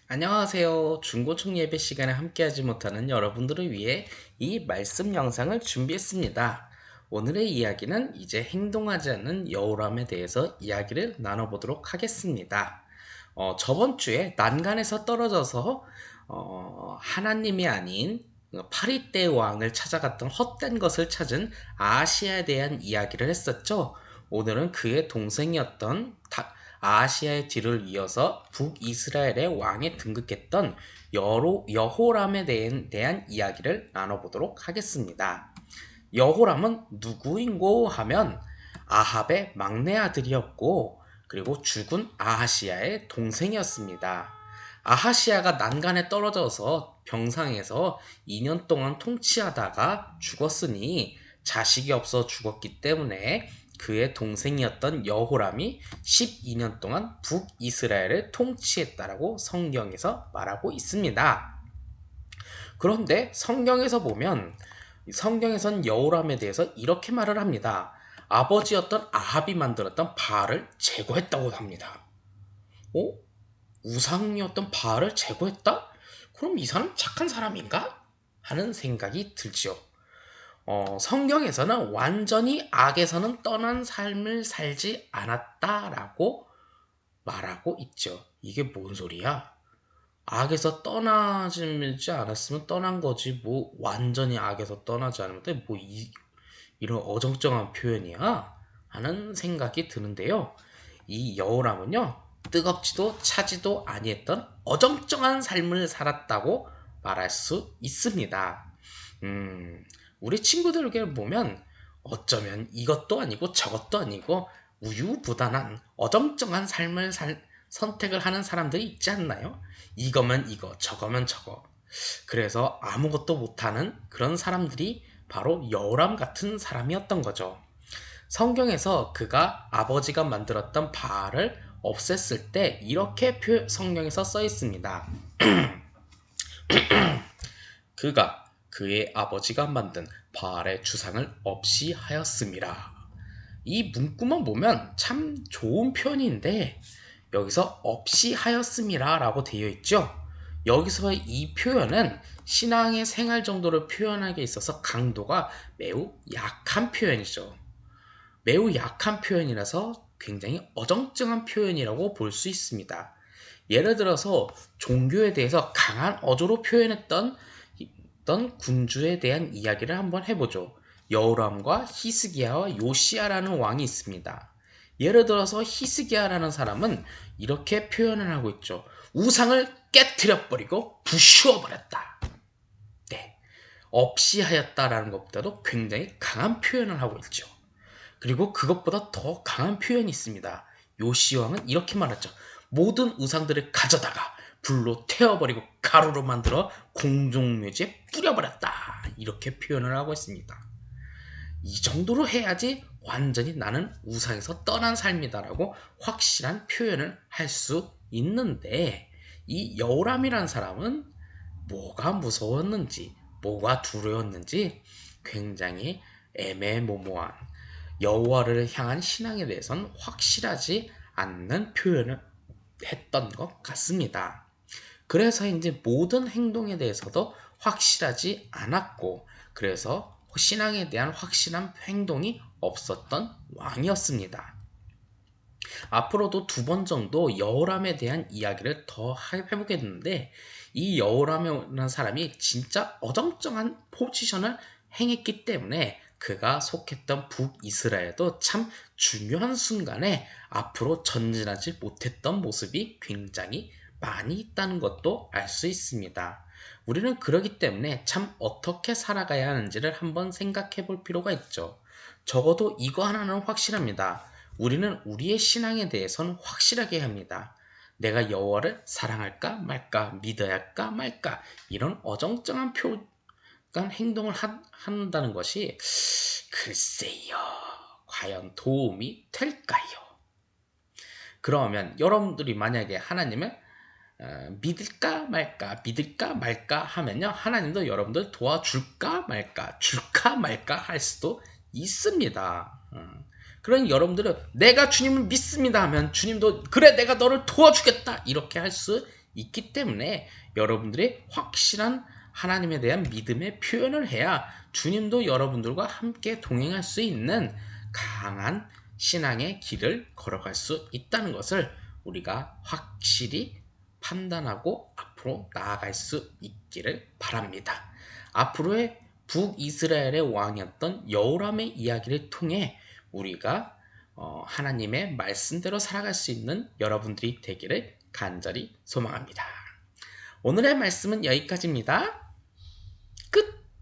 안녕하세요. 중고청 예배 시간에 함께하지 못하는 여러분들을 위해 이 말씀 영상을 준비했습니다. 오늘의 이야기는 이제 행동하지 않는 여호람에 대해서 이야기를 나눠보도록 하겠습니다. 저번 주에 난간에서 떨어져서 하나님이 아닌 파리떼 왕을 찾아갔던 헛된 것을 찾은 아하시아에 대한 이야기를 했었죠. 오늘은 그의 동생이었던 아하시아의 뒤를 이어서 북이스라엘의 왕에 등극했던 여호람에 대한 이야기를 나눠보도록 하겠습니다. 여호람은 누구인고 하면 아합의 막내 아들이었고, 그리고 죽은 아하시아의 동생이었습니다. 아하시아가 난간에 떨어져서 병상에서 2년 동안 통치하다가 죽었으니 자식이 없어 죽었기 때문에 그의 동생이었던 여호람이 12년 동안 북이스라엘을 통치했다라고 성경에서 말하고 있습니다. 그런데 성경에서 보면 성경에선 여호람에 대해서 이렇게 말을 합니다. 아버지였던 아합이 만들었던 바알을 제거했다고 합니다. 어? 우상이었던 바알을 제거했다? 그럼 이 사람 착한 사람인가? 하는 생각이 들지요. 성경에서는 완전히 악에서는 떠난 삶을 살지 않았다라고 말하고 있죠. 이게 뭔 소리야? 악에서 떠나지 않았으면 떠난 거지. 뭐 완전히 악에서 떠나지 않으면 뭐 이런 어정쩡한 표현이야? 하는 생각이 드는데요. 이 여호람은요, 뜨겁지도 차지도 아니했던 어정쩡한 삶을 살았다고 말할 수 있습니다. 우리 친구들에게 보면 어쩌면 이것도 아니고 저것도 아니고 우유부단한 어정쩡한 삶을 선택을 하는 사람들이 있지 않나요? 이거면 이거, 저거면 저거. 그래서 아무것도 못하는 그런 사람들이 바로 여호람 같은 사람이었던 거죠. 성경에서 그가 아버지가 만들었던 바알을 없앴을 때 이렇게 성경에서 써 있습니다. 그가 그의 아버지가 만든 바알의 주상을 없이 하였음이라. 이 문구만 보면 참 좋은 표현인데 여기서 없이 하였음이라 라고 되어 있죠. 여기서 이 표현은 신앙의 생활 정도를 표현하기에 있어서 강도가 매우 약한 표현이죠. 매우 약한 표현이라서 굉장히 어정쩡한 표현이라고 볼 수 있습니다. 예를 들어서 종교에 대해서 강한 어조로 표현했던 군주에 대한 이야기를 한번 해보죠. 여호람과 히스기야와 요시야라는 왕이 있습니다. 예를 들어서 히스기야라는 사람은 이렇게 표현을 하고 있죠. 우상을 깨뜨려버리고 부수어버렸다. 네, 없이 하였다라는 것보다도 굉장히 강한 표현을 하고 있죠. 그리고 그것보다 더 강한 표현이 있습니다. 요시왕은 이렇게 말했죠. 모든 우상들을 가져다가 불로 태워버리고 가루로 만들어 공중묘지에 뿌려버렸다. 이렇게 표현을 하고 있습니다. 이 정도로 해야지 완전히 나는 우상에서 떠난 삶이다라고 확실한 표현을 할 수 있는데, 이 여호람이라는 사람은 뭐가 무서웠는지 뭐가 두려웠는지 굉장히 애매모호한, 여호와를 향한 신앙에 대해서는 확실하지 않는 표현을 했던 것 같습니다. 그래서 이제 모든 행동에 대해서도 확실하지 않았고, 그래서 신앙에 대한 확실한 행동이 없었던 왕이었습니다. 앞으로도 2번 정도 여호람에 대한 이야기를 더 해보겠는데, 이 여호람이라는 사람이 진짜 어정쩡한 포지션을 행했기 때문에 그가 속했던 북이스라엘도 참 중요한 순간에 앞으로 전진하지 못했던 모습이 굉장히 많이 있다는 것도 알 수 있습니다. 우리는 그러기 때문에 참 어떻게 살아가야 하는지를 한번 생각해 볼 필요가 있죠. 적어도 이거 하나는 확실합니다. 우리는 우리의 신앙에 대해서는 확실하게 합니다. 내가 여호와를 사랑할까 말까, 믿어야 할까 말까, 이런 어정쩡한 행동을 한다는 것이 글쎄요, 과연 도움이 될까요? 그러면 여러분들이 만약에 하나님을 믿을까 말까 하면요, 하나님도 여러분들 도와줄까 말까 할 수도 있습니다. 그러니 여러분들은 내가 주님을 믿습니다 하면 주님도 그래 내가 너를 도와주겠다 이렇게 할 수 있기 때문에 여러분들의 확실한 하나님에 대한 믿음의 표현을 해야 주님도 여러분들과 함께 동행할 수 있는 강한 신앙의 길을 걸어갈 수 있다는 것을 우리가 확실히 판단하고 앞으로 나아갈 수 있기를 바랍니다. 앞으로의 북이스라엘의 왕이었던 여호람의 이야기를 통해 우리가 하나님의 말씀대로 살아갈 수 있는 여러분들이 되기를 간절히 소망합니다. 오늘의 말씀은 여기까지입니다.